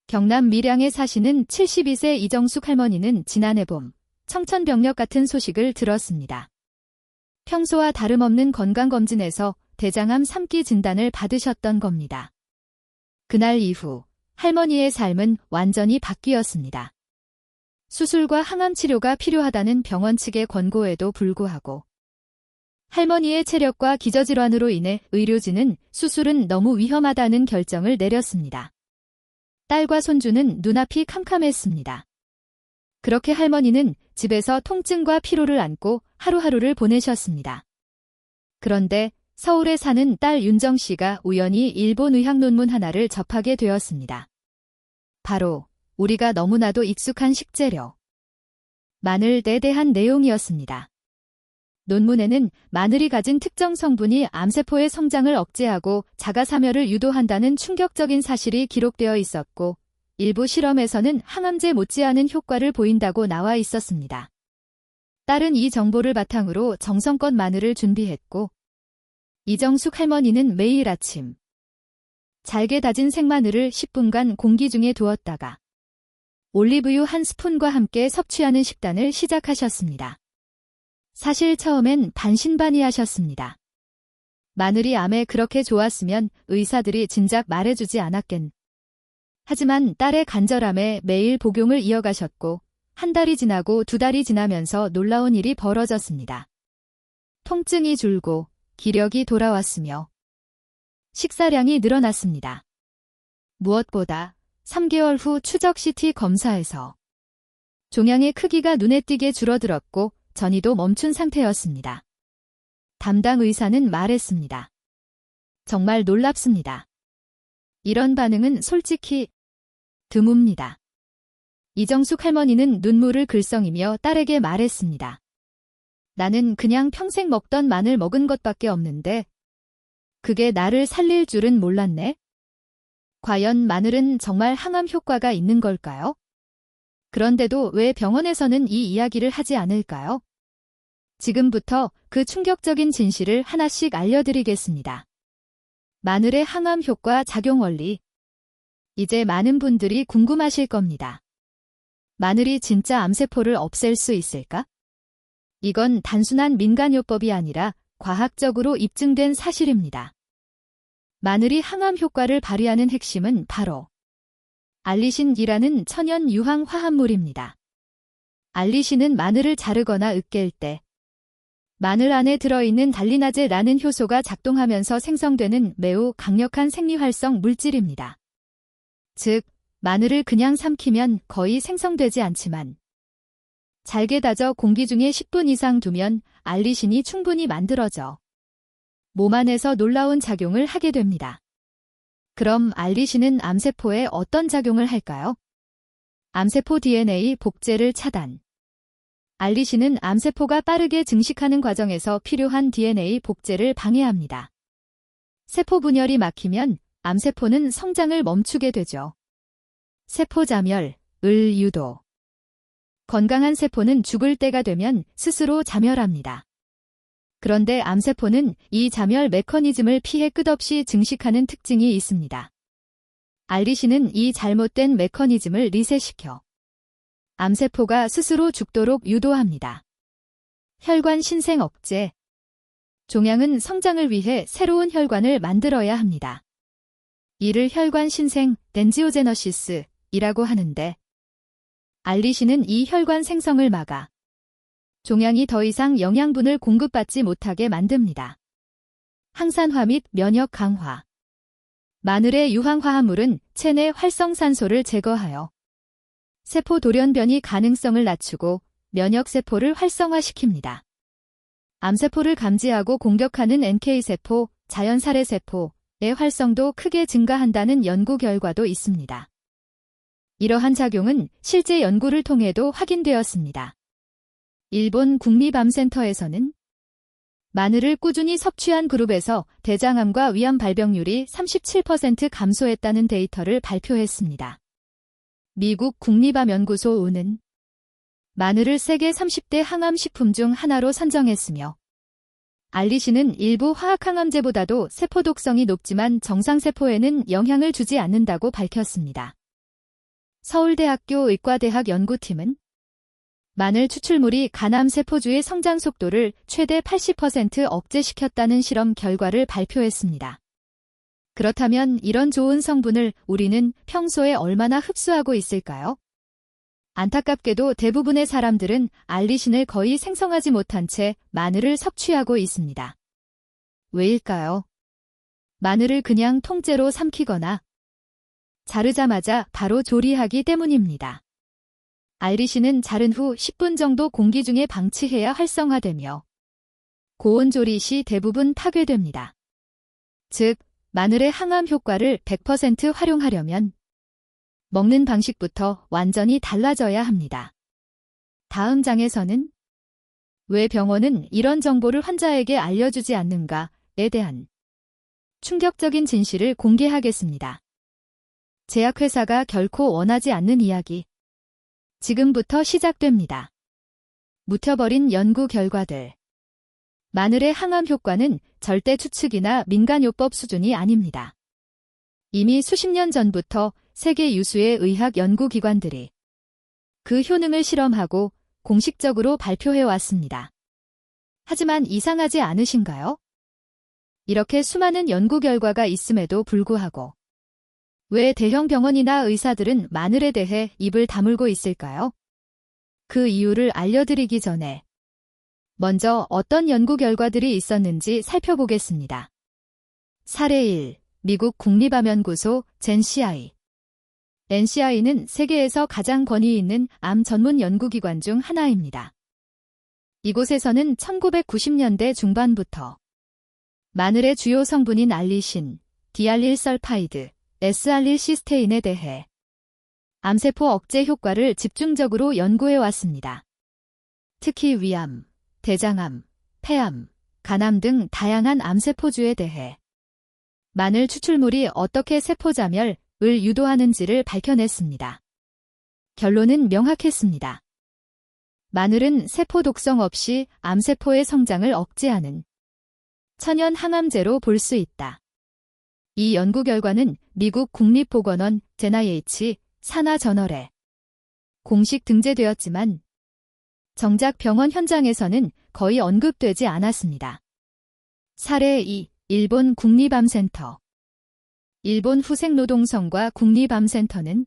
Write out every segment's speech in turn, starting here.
경남 밀양에 사시는 72세 이정숙 할머니는 지난해 봄 청천벽력 같은 소식을 들었습니다. 평소와 다름없는 건강검진에서 대장암 3기 진단을 받으셨던 겁니다. 그날 이후 할머니의 삶은 완전히 바뀌었습니다. 수술과 항암 치료가 필요하다는 병원 측의 권고에도 불구하고 할머니의 체력과 기저질환으로 인해 의료진은 수술은 너무 위험하다는 결정을 내렸습니다. 딸과 손주는 눈앞이 캄캄했습니다. 그렇게 할머니는 집에서 통증과 피로를 안고 하루하루를 보내셨습니다. 그런데 서울에 사는 딸 윤정 씨가 우연히 일본 의학 논문 하나를 접하게 되었습니다. 바로 우리가 너무나도 익숙한 식재료, 마늘에 대한 내용이었습니다. 논문에는 마늘이 가진 특정 성분이 암세포의 성장을 억제하고 자가사멸을 유도한다는 충격적인 사실이 기록되어 있었고, 일부 실험에서는 항암제 못지않은 효과를 보인다고 나와 있었습니다. 딸은 이 정보를 바탕으로 정성껏 마늘을 준비했고, 이정숙 할머니는 매일 아침 잘게 다진 생마늘을 10분간 공기 중에 두었다가 올리브유 1스푼과 함께 섭취하는 식단을 시작하셨습니다. 사실 처음엔 반신반의하셨습니다. 마늘이 암에 그렇게 좋았으면 의사들이 진작 말해주지 않았겠. 하지만 딸의 간절함에 매일 복용을 이어가셨고, 한 달이 지나고 2달이 지나면서 놀라운 일이 벌어졌습니다. 통증이 줄고 기력이 돌아왔으며 식사량이 늘어났습니다. 무엇보다 3개월 후 추적 CT 검사에서 종양의 크기가 눈에 띄게 줄어들었고 전이도 멈춘 상태였습니다. 담당 의사는 말했습니다. 정말 놀랍습니다. 이런 반응은 솔직히 드뭅니다. 이정숙 할머니는 눈물을 글썽이며 딸에게 말했습니다. 나는 그냥 평생 먹던 마늘 먹은 것밖에 없는데 그게 나를 살릴 줄은 몰랐네. 과연 마늘은 정말 항암 효과가 있는 걸까요? 그런데도 왜 병원에서는 이 이야기를 하지 않을까요? 지금부터 그 충격적인 진실을 하나씩 알려드리겠습니다. 마늘의 항암 효과 작용 원리. 이제 많은 분들이 궁금하실 겁니다. 마늘이 진짜 암세포를 없앨 수 있을까? 이건 단순한 민간요법이 아니라 과학적으로 입증된 사실입니다. 마늘이 항암 효과를 발휘하는 핵심은 바로 알리신이라는 천연 유황 화합물입니다. 알리신은 마늘을 자르거나 으깰 때 마늘 안에 들어있는 달리나제라는 효소가 작동하면서 생성되는 매우 강력한 생리활성 물질입니다. 즉, 마늘을 그냥 삼키면 거의 생성되지 않지만 잘게 다져 공기 중에 10분 이상 두면 알리신이 충분히 만들어져 몸 안에서 놀라운 작용을 하게 됩니다. 그럼 알리신은 암세포에 어떤 작용을 할까요? 암세포 DNA 복제를 차단. 알리신은 암세포가 빠르게 증식하는 과정에서 필요한 DNA 복제를 방해합니다. 세포 분열이 막히면 암세포는 성장을 멈추게 되죠. 세포자멸, 을 유도. 건강한 세포는 죽을 때가 되면 스스로 자멸합니다. 그런데 암세포는 이 자멸 메커니즘을 피해 끝없이 증식하는 특징이 있습니다. 알리신은 이 잘못된 메커니즘을 리셋시켜 암세포가 스스로 죽도록 유도합니다. 혈관 신생 억제. 종양은 성장을 위해 새로운 혈관을 만들어야 합니다. 이를 혈관 신생, 덴지오제너시스이라고 하는데, 알리신은 이 혈관 생성을 막아 종양이 더 이상 영양분을 공급받지 못하게 만듭니다. 항산화 및 면역 강화. 마늘의 유황화합물은 체내 활성산소를 제거하여 세포 돌연변이 가능성을 낮추고 면역세포를 활성화시킵니다. 암세포를 감지하고 공격하는 NK세포, 자연살해세포의 활성도 크게 증가한다는 연구 결과도 있습니다. 이러한 작용은 실제 연구를 통해도 확인되었습니다. 일본 국립암센터에서는 마늘을 꾸준히 섭취한 그룹에서 대장암과 위암 발병률이 37% 감소했다는 데이터를 발표했습니다. 미국 국립암연구소는 마늘을 세계 30대 항암식품 중 하나로 선정했으며, 알리신은 일부 화학항암제보다도 세포독성이 높지만 정상세포에는 영향을 주지 않는다고 밝혔습니다. 서울대학교 의과대학 연구팀은 마늘 추출물이 간암 세포주의 성장 속도를 최대 80% 억제시켰다는 실험 결과를 발표했습니다. 그렇다면 이런 좋은 성분을 우리는 평소에 얼마나 흡수하고 있을까요? 안타깝게도 대부분의 사람들은 알리신을 거의 생성하지 못한 채 마늘을 섭취하고 있습니다. 왜일까요? 마늘을 그냥 통째로 삼키거나 자르자마자 바로 조리하기 때문입니다. 알리신은 자른 후 10분 정도 공기 중에 방치해야 활성화되며 고온 조리 시 대부분 파괴됩니다. 즉, 마늘의 항암 효과를 100% 활용하려면 먹는 방식부터 완전히 달라져야 합니다. 다음 장에서는 왜 병원은 이런 정보를 환자에게 알려주지 않는가에 대한 충격적인 진실을 공개하겠습니다. 제약회사가 결코 원하지 않는 이야기. 지금부터 시작됩니다. 묻혀버린 연구 결과들. 마늘의 항암 효과는 절대 추측이나 민간요법 수준이 아닙니다. 이미 수십 년 전부터 세계 유수의 의학 연구기관들이 그 효능을 실험하고 공식적으로 발표해왔습니다. 하지만 이상하지 않으신가요? 이렇게 수많은 연구 결과가 있음에도 불구하고 왜 대형 병원이나 의사들은 마늘에 대해 입을 다물고 있을까요? 그 이유를 알려드리기 전에 먼저 어떤 연구 결과들이 있었는지 살펴보겠습니다. 사례 1. 미국 국립암연구소 NCI. NCI는 세계에서 가장 권위 있는 암 전문 연구기관 중 하나입니다. 이곳에서는 1990년대 중반부터 마늘의 주요 성분인 알리신, 디알릴설파이드, S알릴시스테인에 대해 암세포 억제 효과를 집중적으로 연구해왔습니다. 특히 위암, 대장암, 폐암, 간암 등 다양한 암세포주에 대해 마늘 추출물이 어떻게 세포자멸을 유도하는지를 밝혀냈습니다. 결론은 명확했습니다. 마늘은 세포 독성 없이 암세포의 성장을 억제하는 천연 항암제로 볼 수 있다. 이 연구 결과는 미국 국립보건원 NIH 산하저널에 공식 등재되었지만 정작 병원 현장에서는 거의 언급되지 않았습니다. 사례 2. 일본 국립암센터. 일본 후생노동성과 국립암센터는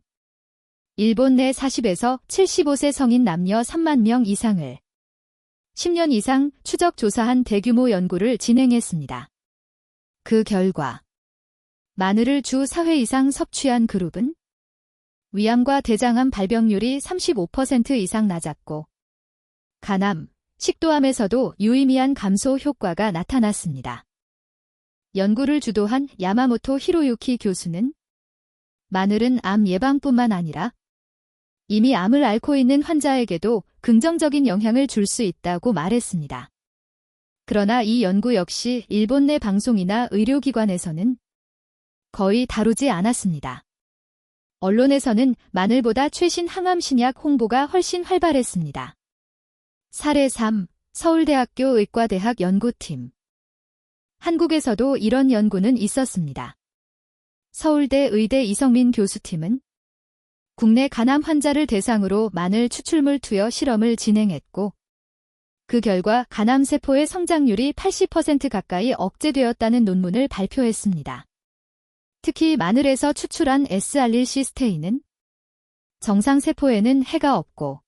일본 내 40에서 75세 성인 남녀 3만 명 이상을 10년 이상 추적 조사한 대규모 연구를 진행했습니다. 그 결과 마늘을 주 4회 이상 섭취한 그룹은 위암과 대장암 발병률이 35% 이상 낮았고 간암, 식도암에서도 유의미한 감소 효과가 나타났습니다. 연구를 주도한 야마모토 히로유키 교수는 마늘은 암 예방뿐만 아니라 이미 암을 앓고 있는 환자에게도 긍정적인 영향을 줄 수 있다고 말했습니다. 그러나 이 연구 역시 일본 내 방송이나 의료기관에서는 거의 다루지 않았습니다. 언론에서는 마늘보다 최신 항암 신약 홍보가 훨씬 활발했습니다. 사례 3. 서울대학교 의과대학 연구팀. 한국에서도 이런 연구는 있었습니다. 서울대 의대 이성민 교수팀은 국내 간암 환자를 대상으로 마늘 추출물 투여 실험을 진행했고 그 결과 간암 세포의 성장률이 80% 가까이 억제되었다는 논문을 발표했습니다. 특히 마늘에서 추출한 S알릴시스테인은 정상세포에는 해가 없고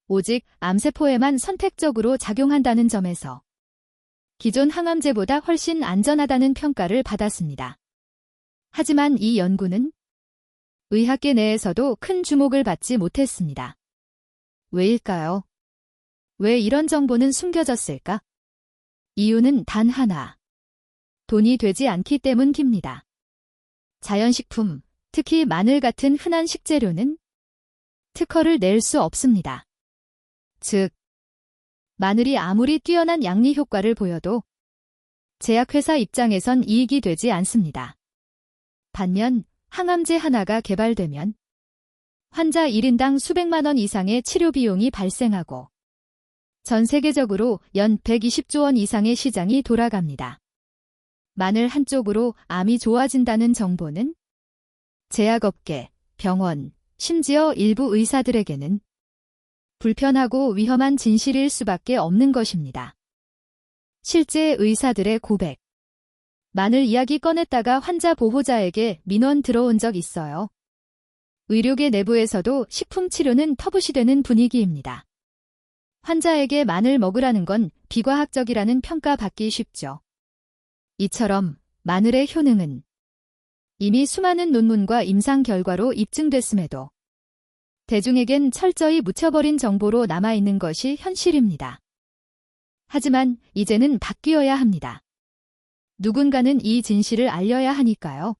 오직 암세포에만 선택적으로 작용한다는 점에서 기존 항암제보다 훨씬 안전하다는 평가를 받았습니다. 하지만 이 연구는 의학계 내에서도 큰 주목을 받지 못했습니다. 왜일까요? 왜 이런 정보는 숨겨졌을까? 이유는 단 하나. 돈이 되지 않기 때문입니다. 자연식품, 특히 마늘 같은 흔한 식재료는 특허를 낼 수 없습니다. 즉, 마늘이 아무리 뛰어난 양리 효과를 보여도 제약회사 입장에선 이익이 되지 않습니다. 반면 항암제 하나가 개발되면 환자 1인당 수백만 원 이상의 치료 비용이 발생하고 전 세계적으로 연 120조 원 이상의 시장이 돌아갑니다. 마늘 한쪽으로 암이 좋아진다는 정보는 제약업계, 병원, 심지어 일부 의사들에게는 불편하고 위험한 진실일 수밖에 없는 것입니다. 실제 의사들의 고백. 마늘 이야기 꺼냈다가 환자 보호자에게 민원 들어온 적 있어요. 의료계 내부에서도 식품 치료는 터부시 되는 분위기입니다. 환자에게 마늘 먹으라는 건 비과학적이라는 평가 받기 쉽죠. 이처럼 마늘의 효능은 이미 수많은 논문과 임상 결과로 입증됐음에도 대중에겐 철저히 묻혀버린 정보로 남아있는 것이 현실입니다. 하지만 이제는 바뀌어야 합니다. 누군가는 이 진실을 알려야 하니까요.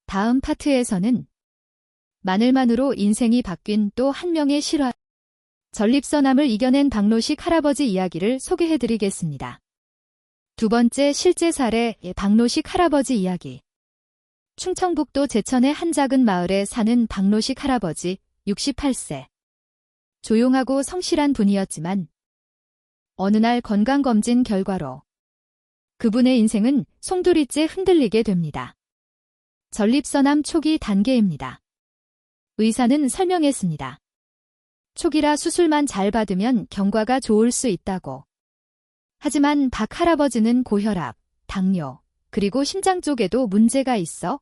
다음 파트에서는 마늘만으로 인생이 바뀐 또 한 명의 실화, 전립선암을 이겨낸 박노식 할아버지 이야기를 소개해드리겠습니다. 두 번째 실제 사례, 박노식 할아버지 이야기. 충청북도 제천의 한 작은 마을에 사는 박노식 할아버지, 68세. 조용하고 성실한 분이었지만 어느 날 건강검진 결과로 그분의 인생은 송두리째 흔들리게 됩니다. 전립선암 초기 단계입니다. 의사는 설명했습니다. 초기라 수술만 잘 받으면 경과가 좋을 수 있다고. 하지만 박 할아버지는 고혈압, 당뇨, 그리고 심장 쪽에도 문제가 있어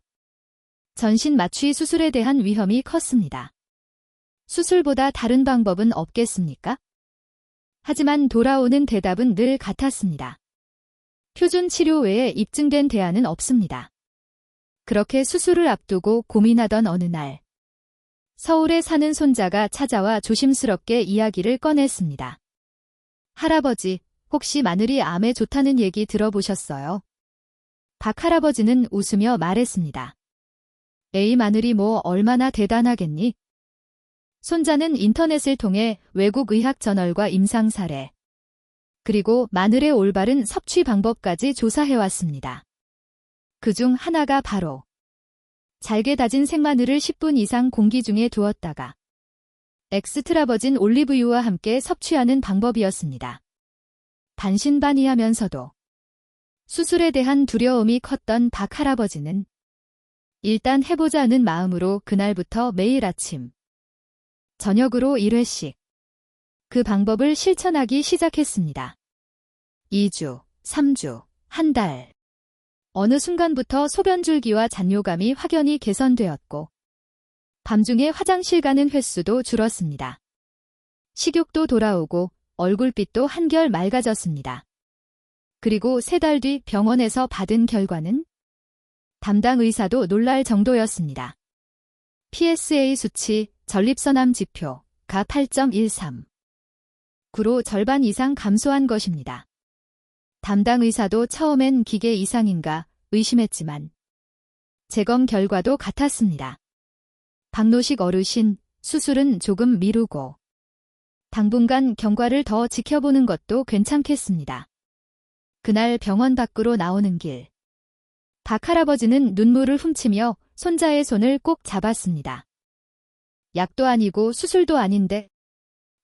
전신 마취 수술에 대한 위험이 컸습니다. 수술보다 다른 방법은 없겠습니까? 하지만 돌아오는 대답은 늘 같았습니다. 표준 치료 외에 입증된 대안은 없습니다. 그렇게 수술을 앞두고 고민하던 어느 날, 서울에 사는 손자가 찾아와 조심스럽게 이야기를 꺼냈습니다. 할아버지, 혹시 마늘이 암에 좋다는 얘기 들어보셨어요? 박 할아버지는 웃으며 말했습니다. 에이, 마늘이 뭐 얼마나 대단하겠니? 손자는 인터넷을 통해 외국 의학 저널과 임상 사례, 그리고 마늘의 올바른 섭취 방법까지 조사해왔습니다. 그중 하나가 바로 잘게 다진 생마늘을 10분 이상 공기 중에 두었다가 엑스트라 버진 올리브유와 함께 섭취하는 방법이었습니다. 반신반의하면서도 수술에 대한 두려움이 컸던 박 할아버지는 일단 해보자는 마음으로 그날부터 매일 아침, 저녁으로 1회씩 그 방법을 실천하기 시작했습니다. 2주, 3주, 한 달. 어느 순간부터 소변줄기와 잔뇨감이 확연히 개선되었고 밤중에 화장실 가는 횟수도 줄었습니다. 식욕도 돌아오고 얼굴빛도 한결 맑아졌습니다. 그리고 3달 뒤 병원에서 받은 결과는 담당 의사도 놀랄 정도였습니다. PSA 수치, 전립선암 지표, 가 8.13. 9로 절반 이상 감소한 것입니다. 담당 의사도 처음엔 기계 이상인가 의심했지만 재검 결과도 같았습니다. 박노식 어르신, 수술은 조금 미루고 당분간 경과를 더 지켜보는 것도 괜찮겠습니다. 그날 병원 밖으로 나오는 길, 박 할아버지는 눈물을 훔치며 손자의 손을 꼭 잡았습니다. 약도 아니고 수술도 아닌데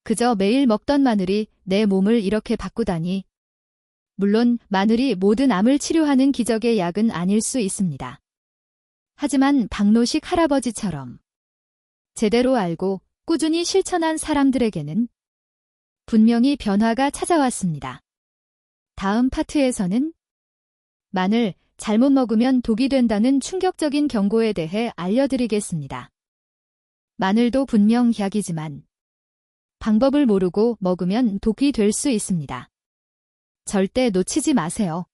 그저 매일 먹던 마늘이 내 몸을 이렇게 바꾸다니. 물론 마늘이 모든 암을 치료하는 기적의 약은 아닐 수 있습니다. 하지만 박노식 할아버지처럼 제대로 알고 꾸준히 실천한 사람들에게는 분명히 변화가 찾아왔습니다. 다음 파트에서는 마늘 잘못 먹으면 독이 된다는 충격적인 경고에 대해 알려드리겠습니다. 마늘도 분명 약이지만 방법을 모르고 먹으면 독이 될 수 있습니다. 절대 놓치지 마세요.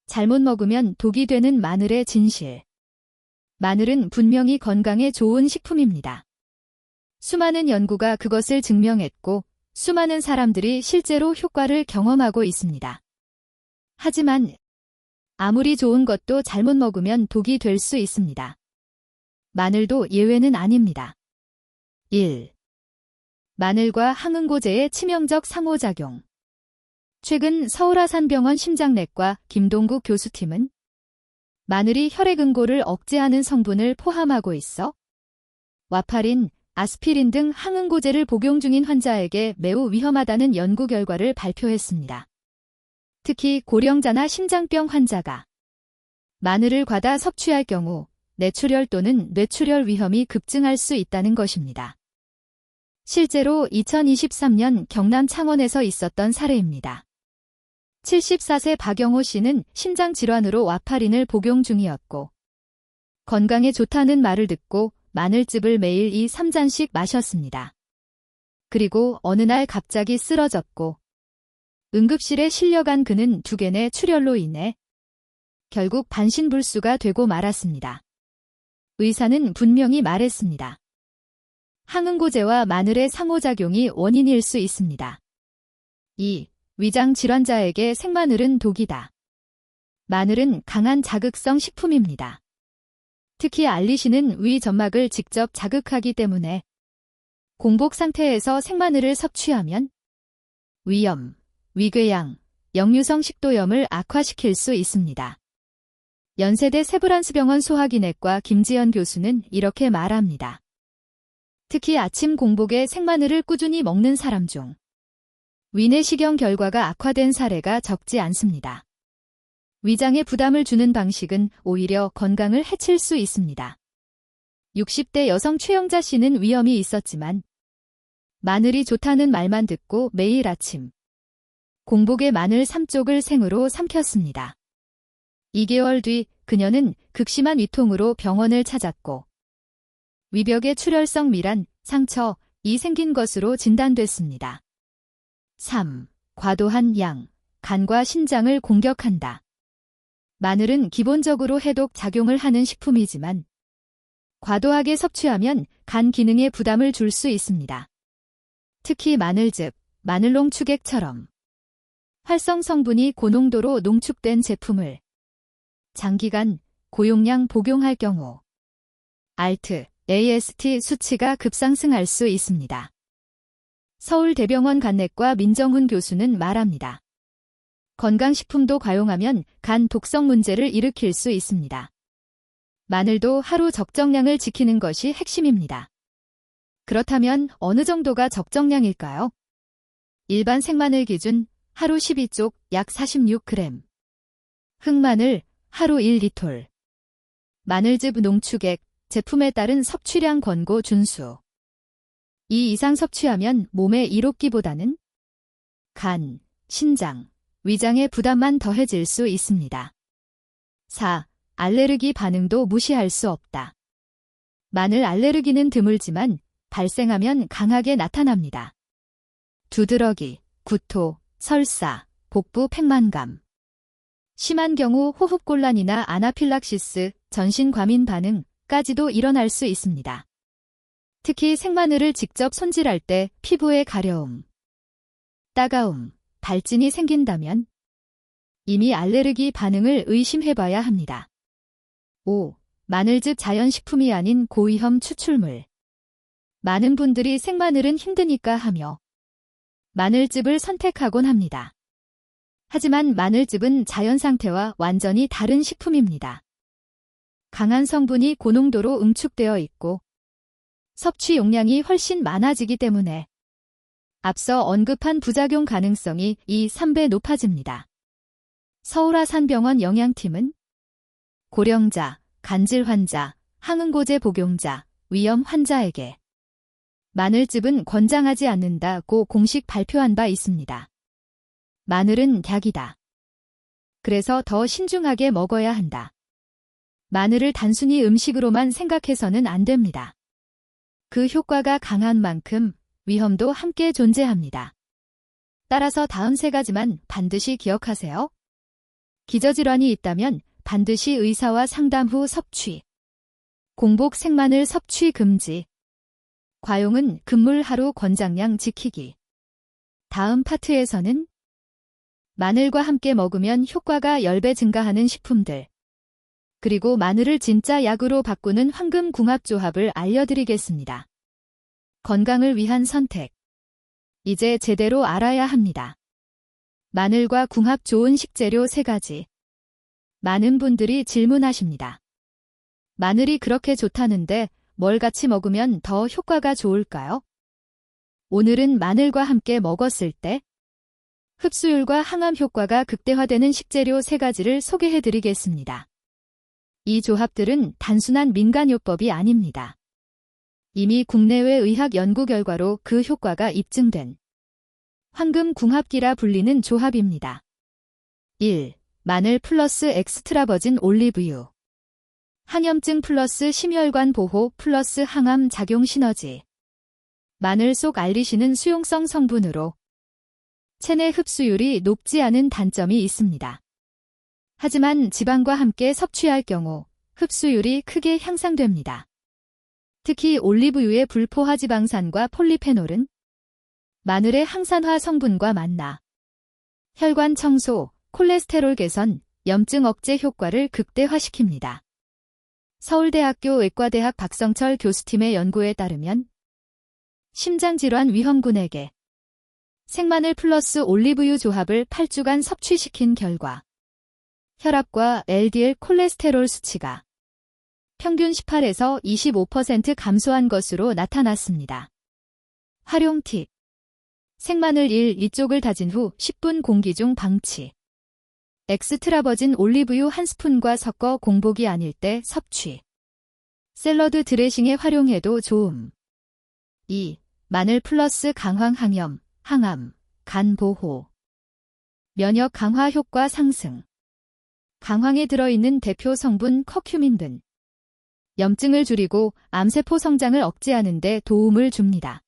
잘못 먹으면 독이 되는 마늘의 진실. 마늘은 분명히 건강에 좋은 식품입니다. 수많은 연구가 그것을 증명했고 수많은 사람들이 실제로 효과를 경험하고 있습니다. 하지만 아무리 좋은 것도 잘못 먹으면 독이 될 수 있습니다. 마늘도 예외는 아닙니다. 1. 마늘과 항응고제의 치명적 상호작용. 최근 서울아산병원 심장내과 김동국 교수팀은 마늘이 혈액응고를 억제하는 성분을 포함하고 있어 와파린, 아스피린 등 항응고제를 복용 중인 환자에게 매우 위험하다는 연구 결과를 발표했습니다. 특히 고령자나 심장병 환자가 마늘을 과다 섭취할 경우 뇌출혈 또는 뇌출혈 위험이 급증할 수 있다는 것입니다. 실제로 2023년 경남 창원에서 있었던 사례입니다. 74세 박영호 씨는 심장질환으로 와파린을 복용 중이었고 건강에 좋다는 말을 듣고 마늘즙을 매일 2-3잔씩 마셨습니다. 그리고 어느 날 갑자기 쓰러졌고 응급실에 실려간 그는 2개 출혈로 인해 결국 반신불수가 되고 말았습니다. 의사는 분명히 말했습니다. 항응고제와 마늘의 상호작용이 원인일 수 있습니다. 2. 위장 질환자에게 생마늘은 독이다. 마늘은 강한 자극성 식품입니다. 특히 알리신은 위 점막을 직접 자극하기 때문에 공복 상태에서 생마늘을 섭취하면 위염, 위궤양, 역류성 식도염을 악화시킬 수 있습니다. 연세대 세브란스병원 소화기내과 김지연 교수는 이렇게 말합니다. 특히 아침 공복에 생마늘을 꾸준히 먹는 사람 중 위내시경 결과가 악화된 사례가 적지 않습니다. 위장에 부담을 주는 방식은 오히려 건강을 해칠 수 있습니다. 60대 여성 최영자 씨는 위염이 있었지만 마늘이 좋다는 말만 듣고 매일 아침 공복에 마늘 3쪽을 생으로 삼켰습니다. 2개월 뒤 그녀는 극심한 위통으로 병원을 찾았고 위벽에 출혈성 밀환, 상처이 생긴 것으로 진단됐습니다. 3. 과도한 양, 간과 신장을 공격한다. 마늘은 기본적으로 해독 작용을 하는 식품이지만 과도하게 섭취하면 간 기능에 부담을 줄 수 있습니다. 특히 마늘즙, 마늘농축액처럼 활성 성분이 고농도로 농축된 제품을 장기간 고용량 복용할 경우 ALT, AST 수치가 급상승할 수 있습니다. 서울대병원 간내과 민정훈 교수는 말합니다. 건강식품도 과용하면 간 독성 문제를 일으킬 수 있습니다. 마늘도 하루 적정량을 지키는 것이 핵심입니다. 그렇다면 어느 정도가 적정량일까요? 일반 생마늘 기준 하루 12쪽 약 46g. 흑마늘 하루 1리톨. 마늘즙 농축액 제품에 따른 섭취량 권고 준수. 이 이상 섭취하면 몸의 이롭기보다는 간, 신장, 위장의 부담만 더해질 수 있습니다. 4. 알레르기 반응도 무시할 수 없다. 마늘 알레르기는 드물지만 발생하면 강하게 나타납니다. 두드러기, 구토, 설사, 복부 팽만감. 심한 경우 호흡곤란이나 아나필락시스, 전신과민 반응까지도 일어날 수 있습니다. 특히 생마늘을 직접 손질할 때 피부에 가려움, 따가움, 발진이 생긴다면 이미 알레르기 반응을 의심해봐야 합니다. 5. 마늘즙 자연식품이 아닌 고위험 추출물. 많은 분들이 생마늘은 힘드니까 하며 마늘즙을 선택하곤 합니다. 하지만 마늘즙은 자연 상태와 완전히 다른 식품입니다. 강한 성분이 고농도로 응축되어 있고 섭취 용량이 훨씬 많아지기 때문에 앞서 언급한 부작용 가능성이 2-3배 높아집니다. 서울아산병원 영양팀은 고령자, 간질 환자, 항응고제 복용자, 위염 환자에게 마늘즙은 권장하지 않는다고 공식 발표한 바 있습니다. 마늘은 약이다. 그래서 더 신중하게 먹어야 한다. 마늘을 단순히 음식으로만 생각해서는 안 됩니다. 그 효과가 강한 만큼 위험도 함께 존재합니다. 따라서 다음 3가지만 반드시 기억하세요. 기저질환이 있다면 반드시 의사와 상담 후 섭취. 공복 생마늘 섭취 금지. 과용은 금물 하루 권장량 지키기. 다음 파트에서는 마늘과 함께 먹으면 효과가 10배 증가하는 식품들. 그리고 마늘을 진짜 약으로 바꾸는 황금 궁합조합을 알려드리겠습니다. 건강을 위한 선택. 이제 제대로 알아야 합니다. 마늘과 궁합 좋은 식재료 3가지. 많은 분들이 질문하십니다. 마늘이 그렇게 좋다는데 뭘 같이 먹으면 더 효과가 좋을까요? 오늘은 마늘과 함께 먹었을 때 흡수율과 항암 효과가 극대화되는 식재료 3가지를 소개해드리겠습니다. 이 조합들은 단순한 민간요법이 아닙니다. 이미 국내외 의학 연구 결과로 그 효과가 입증된 황금궁합기라 불리는 조합입니다. 1. 마늘 플러스 엑스트라버진 올리브유. 항염증 플러스 심혈관 보호 플러스 항암 작용 시너지. 마늘 속 알리신은 수용성 성분으로 체내 흡수율이 높지 않은 단점이 있습니다. 하지만 지방과 함께 섭취할 경우 흡수율이 크게 향상됩니다. 특히 올리브유의 불포화지방산과 폴리페놀은 마늘의 항산화 성분과 만나 혈관 청소, 콜레스테롤 개선, 염증 억제 효과를 극대화시킵니다. 서울대학교 의과대학 박성철 교수팀의 연구에 따르면 심장질환 위험군에게 생마늘 플러스 올리브유 조합을 8주간 섭취시킨 결과 혈압과 LDL 콜레스테롤 수치가 평균 18에서 25% 감소한 것으로 나타났습니다. 활용 팁. 생마늘 1~2쪽을 다진 후 10분 공기 중 방치. 엑스트라버진 올리브유 1스푼과 섞어 공복이 아닐 때 섭취. 샐러드 드레싱에 활용해도 좋음. 2. 마늘 플러스 강황 항염, 항암, 간 보호. 면역 강화 효과 상승. 강황에 들어있는 대표 성분 커큐민 등 염증을 줄이고 암세포 성장을 억제하는 데 도움을 줍니다.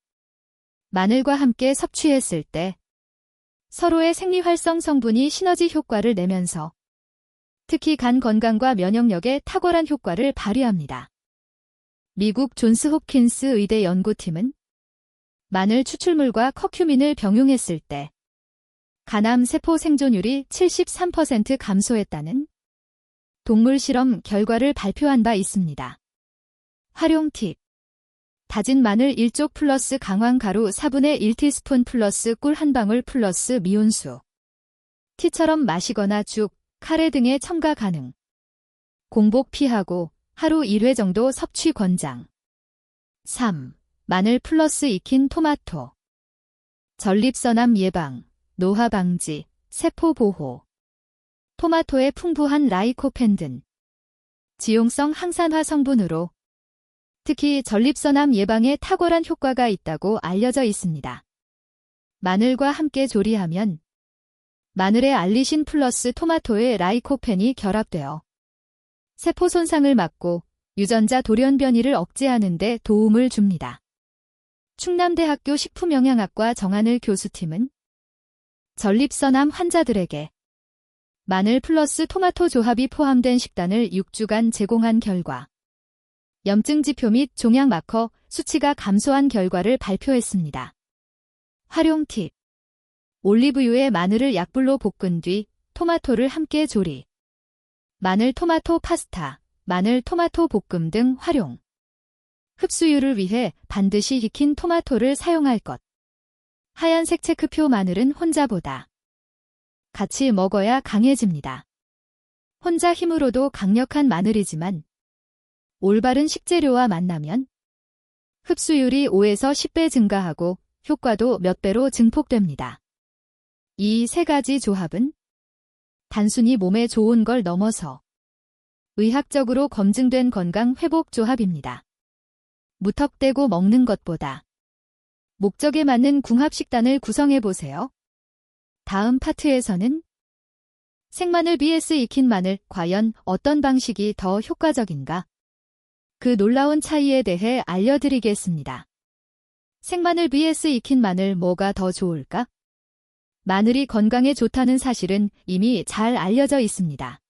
마늘과 함께 섭취했을 때 서로의 생리활성 성분이 시너지 효과를 내면서 특히 간 건강과 면역력에 탁월한 효과를 발휘합니다. 미국 존스 홉킨스 의대 연구팀은 마늘 추출물과 커큐민을 병용했을 때 간암 세포 생존율이 73% 감소했다는 동물 실험 결과를 발표한 바 있습니다. 활용 팁. 다진 마늘 1쪽 플러스 강황 가루 4분의 1티스푼 플러스 꿀 1방울 플러스 미온수. 티처럼 마시거나 죽, 카레 등에 첨가 가능. 공복 피하고 하루 1회 정도 섭취 권장. 3. 마늘 플러스 익힌 토마토. 전립선암 예방, 노화 방지, 세포 보호. 토마토의 풍부한 라이코펜 등 지용성 항산화 성분으로 특히 전립선암 예방에 탁월한 효과가 있다고 알려져 있습니다. 마늘과 함께 조리하면 마늘의 알리신 플러스 토마토의 라이코펜이 결합되어 세포 손상을 막고 유전자 돌연변이를 억제하는 데 도움을 줍니다. 충남대학교 식품영양학과 정한을 교수팀은 전립선암 환자들에게 마늘 플러스 토마토 조합이 포함된 식단을 6주간 제공한 결과 염증 지표 및 종양 마커 수치가 감소한 결과를 발표했습니다. 활용 팁. 올리브유에 마늘을 약불로 볶은 뒤 토마토를 함께 조리. 마늘 토마토 파스타, 마늘 토마토 볶음 등 활용. 흡수율을 위해 반드시 익힌 토마토를 사용할 것. 하얀색 체크표 마늘은 혼자보다 같이 먹어야 강해집니다. 혼자 힘으로도 강력한 마늘이지만 올바른 식재료와 만나면 흡수율이 5에서 10배 증가하고 효과도 몇 배로 증폭됩니다. 이 세 가지 조합은 단순히 몸에 좋은 걸 넘어서 의학적으로 검증된 건강 회복 조합입니다. 무턱대고 먹는 것보다 목적에 맞는 궁합 식단을 구성해보세요. 다음 파트에서는 생마늘 vs 익힌 마늘, 과연 어떤 방식이 더 효과적인가? 그 놀라운 차이에 대해 알려드리겠습니다. 생마늘 vs 익힌 마늘 뭐가 더 좋을까? 마늘이 건강에 좋다는 사실은 이미 잘 알려져 있습니다.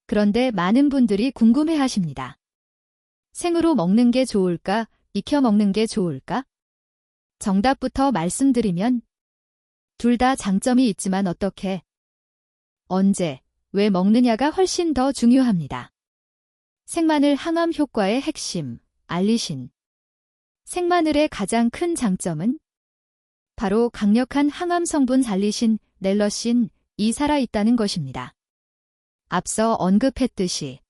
그런데 많은 분들이 궁금해하십니다. 생으로 먹는 게 좋을까? 익혀 먹는 게 좋을까? 정답부터 말씀드리면 둘 다 장점이 있지만 어떻게, 언제, 왜 먹느냐가 훨씬 더 중요합니다. 생마늘 항암 효과의 핵심, 알리신. 생마늘의 가장 큰 장점은 바로 강력한 항암 성분 알리신, 넬러신이 살아있다는 것입니다. 앞서 언급했듯이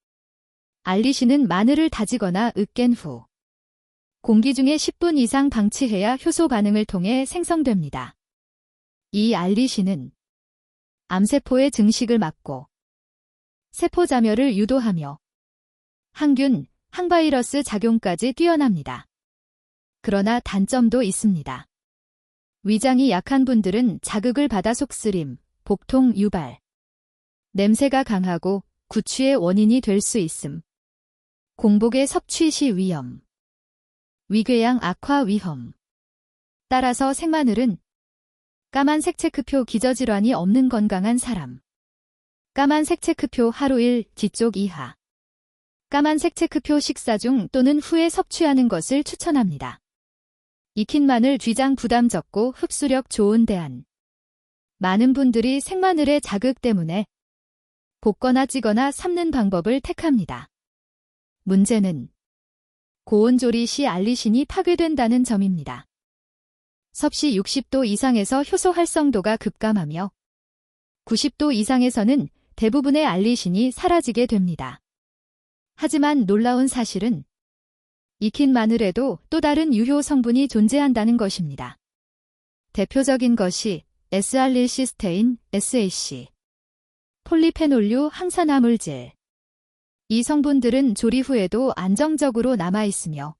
알리신은 마늘을 다지거나 으깬 후 공기 중에 10분 이상 방치해야 효소 반응을 통해 생성됩니다. 이 알리신은 암세포의 증식을 막고 세포 자멸을 유도하며 항균, 항바이러스 작용까지 뛰어납니다. 그러나 단점도 있습니다. 위장이 약한 분들은 자극을 받아 속쓰림, 복통 유발, 냄새가 강하고 구취의 원인이 될 수 있음. 공복에 섭취 시 위험, 위궤양 악화 위험. 따라서 생마늘은 까만색 체크표 기저질환이 없는 건강한 사람. 까만색 체크표 하루 1 D쪽 이하. 까만색 체크표 식사 중 또는 후에 섭취하는 것을 추천합니다. 익힌 마늘 쥐장 부담 적고 흡수력 좋은 대안. 많은 분들이 생마늘의 자극 때문에 볶거나 찌거나 삶는 방법을 택합니다. 문제는 고온조리 시 알리신이 파괴된다는 점입니다. 섭씨 60도 이상에서 효소 활성도가 급감하며 90도 이상에서는 대부분의 알리신이 사라지게 됩니다. 하지만 놀라운 사실은 익힌 마늘에도 또 다른 유효 성분이 존재한다는 것입니다. 대표적인 것이 S알릴시스테인, SAC, 폴리페놀류 항산화물질. 이 성분들은 조리 후에도 안정적으로 남아있으며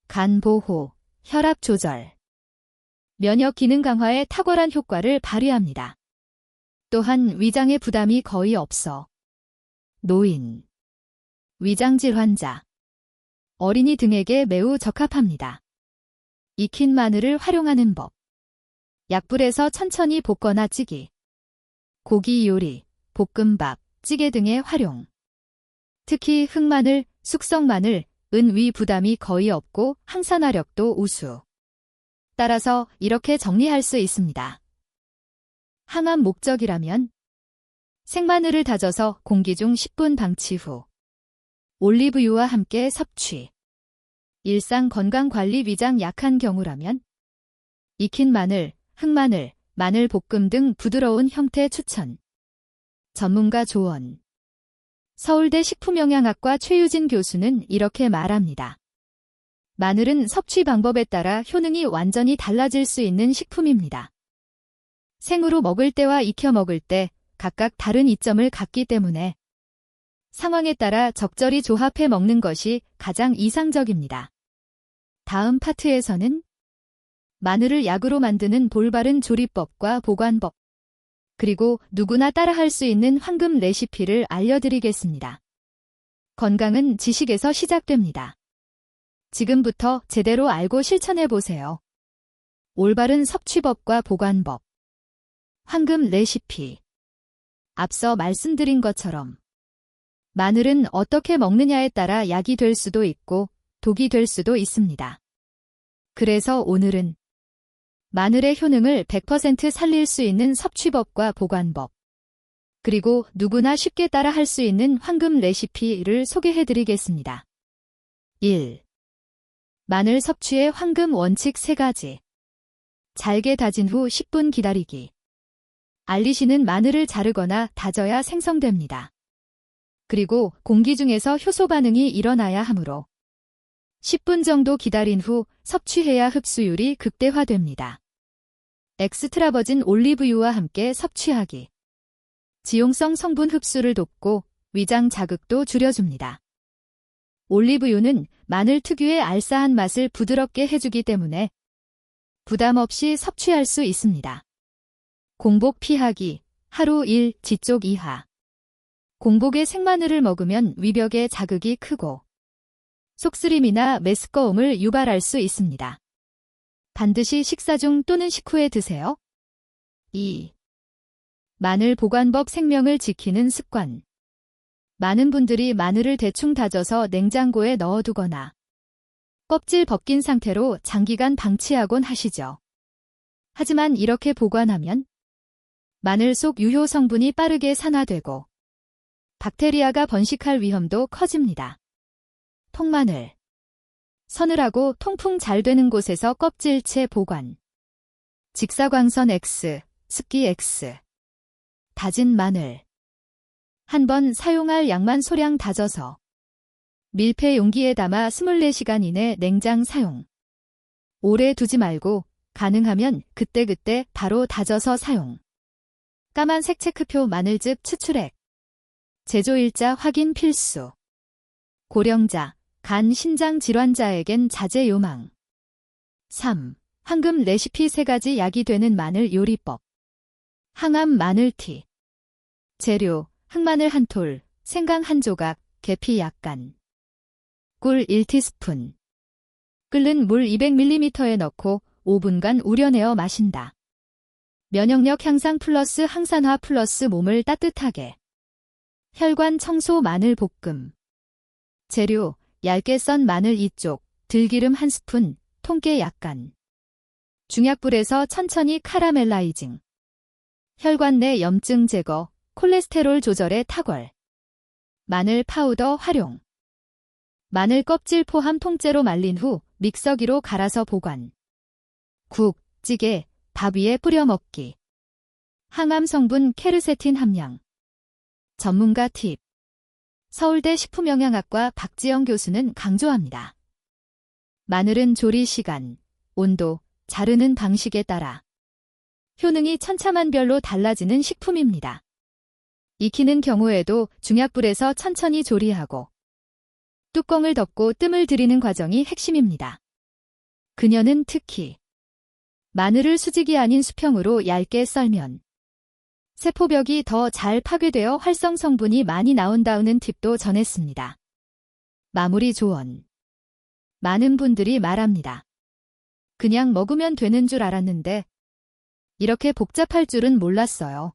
간 보호, 혈압 조절, 면역 기능 강화에 탁월한 효과를 발휘합니다. 또한 위장에 부담이 거의 없어 노인, 위장질 환자, 어린이 등에게 매우 적합합니다. 익힌 마늘을 활용하는 법. 약불에서 천천히 볶거나 찌기, 고기 요리, 볶음밥, 찌개 등의 활용. 특히 흑마늘, 숙성마늘, 은 위 부담이 거의 없고 항산화력도 우수. 따라서 이렇게 정리할 수 있습니다. 항암 목적이라면 생마늘을 다져서 공기 중 10분 방치 후 올리브유와 함께 섭취. 일상 건강관리 위장 약한 경우라면 익힌 마늘, 흑마늘, 마늘 볶음 등 부드러운 형태 추천. 전문가 조언. 서울대 식품영양학과 최유진 교수는 이렇게 말합니다. 마늘은 섭취 방법에 따라 효능이 완전히 달라질 수 있는 식품입니다. 생으로 먹을 때와 익혀 먹을 때 각각 다른 이점을 갖기 때문에 상황에 따라 적절히 조합해 먹는 것이 가장 이상적입니다. 다음 파트에서는 마늘을 약으로 만드는 볼바른 조리법과 보관법, 그리고 누구나 따라할 수 있는 황금 레시피를 알려드리겠습니다. 건강은 지식에서 시작됩니다. 지금부터 제대로 알고 실천해보세요. 올바른 섭취법과 보관법. 황금 레시피. 앞서 말씀드린 것처럼 마늘은 어떻게 먹느냐에 따라 약이 될 수도 있고 독이 될 수도 있습니다. 그래서 오늘은 마늘의 효능을 100% 살릴 수 있는 섭취법과 보관법, 그리고 누구나 쉽게 따라 할 수 있는 황금 레시피를 소개해드리겠습니다. 1. 마늘 섭취의 황금 원칙 3가지. 잘게 다진 후 10분 기다리기. 알리신은 마늘을 자르거나 다져야 생성됩니다. 그리고 공기 중에서 효소 반응이 일어나야 하므로 10분 정도 기다린 후 섭취해야 흡수율이 극대화됩니다. 엑스트라버진 올리브유와 함께 섭취하기. 지용성 성분 흡수를 돕고 위장 자극도 줄여줍니다. 올리브유는 마늘 특유의 알싸한 맛을 부드럽게 해주기 때문에 부담 없이 섭취할 수 있습니다. 공복 피하기. 하루 1 G쪽 이하. 공복에 생마늘을 먹으면 위벽에 자극이 크고 속쓰림이나 메스꺼움을 유발할 수 있습니다. 반드시 식사 중 또는 식후에 드세요. 2. 마늘 보관법. 생명을 지키는 습관. 많은 분들이 마늘을 대충 다져서 냉장고에 넣어두거나 껍질 벗긴 상태로 장기간 방치하곤 하시죠. 하지만 이렇게 보관하면 마늘 속 유효 성분이 빠르게 산화되고 박테리아가 번식할 위험도 커집니다. 통마늘. 서늘하고 통풍 잘 되는 곳에서 껍질채 보관. 직사광선 X, 습기 X. 다진 마늘. 한 번 사용할 양만 소량 다져서 밀폐 용기에 담아 24시간 이내 냉장 사용. 오래 두지 말고 가능하면 그때그때 바로 다져서 사용. 까만색 체크표 마늘즙 추출액. 제조일자 확인 필수. 고령자, 간 신장 질환자에겐 자제 요망. 3. 황금 레시피 3가지 약이 되는 마늘 요리법. 항암 마늘티. 재료, 흑마늘 1톨, 생강 1조각, 계피 약간. 꿀 1티스푼. 끓는 물 200ml에 넣고 5분간 우려내어 마신다. 면역력 향상 플러스 항산화 플러스 몸을 따뜻하게. 혈관 청소 마늘 볶음. 재료, 얇게 썬 마늘 2쪽, 들기름 1스푼, 통깨 약간. 중약불에서 천천히 카라멜라이징. 혈관 내 염증 제거, 콜레스테롤 조절에 탁월. 마늘 파우더 활용. 마늘 껍질 포함 통째로 말린 후 믹서기로 갈아서 보관. 국, 찌개, 밥 위에 뿌려 먹기. 항암 성분 케르세틴 함량. 전문가 팁. 서울대 식품영양학과 박지영 교수는 강조합니다. 마늘은 조리 시간, 온도, 자르는 방식에 따라 효능이 천차만별로 달라지는 식품입니다. 익히는 경우에도 중약불에서 천천히 조리하고 뚜껑을 덮고 뜸을 들이는 과정이 핵심입니다. 그녀는 특히 마늘을 수직이 아닌 수평으로 얇게 썰면 세포벽이 더 잘 파괴되어 활성 성분이 많이 나온다는 팁도 전했습니다. 마무리 조언. 많은 분들이 말합니다. 그냥 먹으면 되는 줄 알았는데 이렇게 복잡할 줄은 몰랐어요.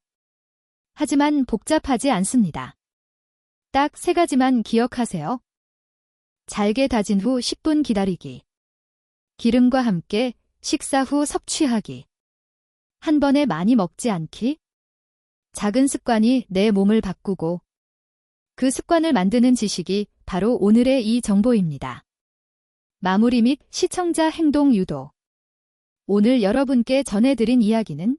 하지만 복잡하지 않습니다. 딱 3가지만 기억하세요. 잘게 다진 후 10분 기다리기. 기름과 함께 식사 후 섭취하기. 한 번에 많이 먹지 않기. 작은 습관이 내 몸을 바꾸고 그 습관을 만드는 지식이 바로 오늘의 이 정보입니다. 마무리 및 시청자 행동 유도. 오늘 여러분께 전해드린 이야기는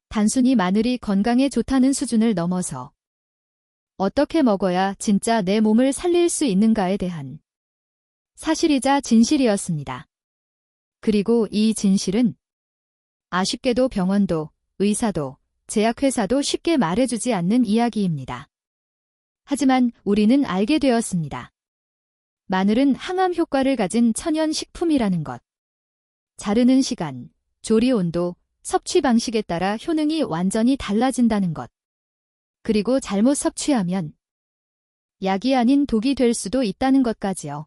단순히 마늘이 건강에 좋다는 수준을 넘어서 어떻게 먹어야 진짜 내 몸을 살릴 수 있는가에 대한 사실이자 진실이었습니다. 그리고 이 진실은 아쉽게도 병원도, 의사도, 제약회사도 쉽게 말해주지 않는 이야기입니다. 하지만 우리는 알게 되었습니다. 마늘은 항암 효과를 가진 천연 식품이라는 것. 자르는 시간, 조리 온도, 섭취 방식에 따라 효능이 완전히 달라진다는 것. 그리고 잘못 섭취하면 약이 아닌 독이 될 수도 있다는 것까지요.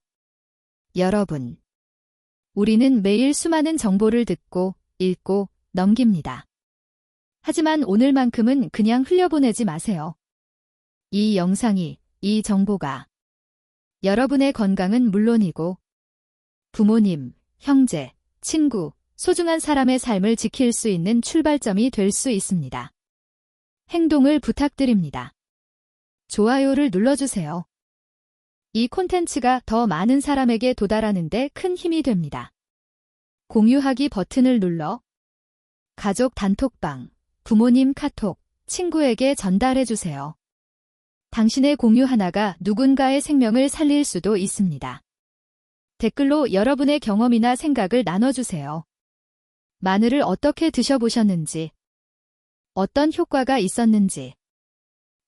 여러분, 우리는 매일 수많은 정보를 듣고, 읽고, 넘깁니다. 하지만 오늘만큼은 그냥 흘려보내지 마세요. 이 영상이, 이 정보가 여러분의 건강은 물론이고 부모님, 형제, 친구, 소중한 사람의 삶을 지킬 수 있는 출발점이 될 수 있습니다. 행동을 부탁드립니다. 좋아요를 눌러주세요. 이 콘텐츠가 더 많은 사람에게 도달하는 데 큰 힘이 됩니다. 공유하기 버튼을 눌러 가족 단톡방, 부모님 카톡, 친구에게 전달해주세요. 당신의 공유 하나가 누군가의 생명을 살릴 수도 있습니다. 댓글로 여러분의 경험이나 생각을 나눠주세요. 마늘을 어떻게 드셔보셨는지, 어떤 효과가 있었는지,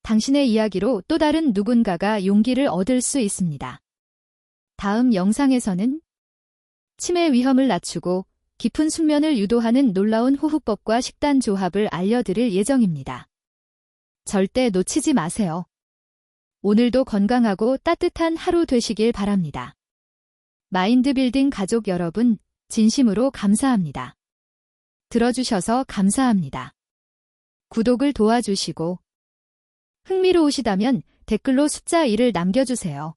당신의 이야기로 또 다른 누군가가 용기를 얻을 수 있습니다. 다음 영상에서는 치매 위험을 낮추고 깊은 숙면을 유도하는 놀라운 호흡법과 식단 조합을 알려드릴 예정입니다. 절대 놓치지 마세요. 오늘도 건강하고 따뜻한 하루 되시길 바랍니다. 마인드빌딩 가족 여러분, 진심으로 감사합니다. 들어주셔서 감사합니다. 구독을 도와주시고 흥미로우시다면 댓글로 숫자 1을 남겨주세요.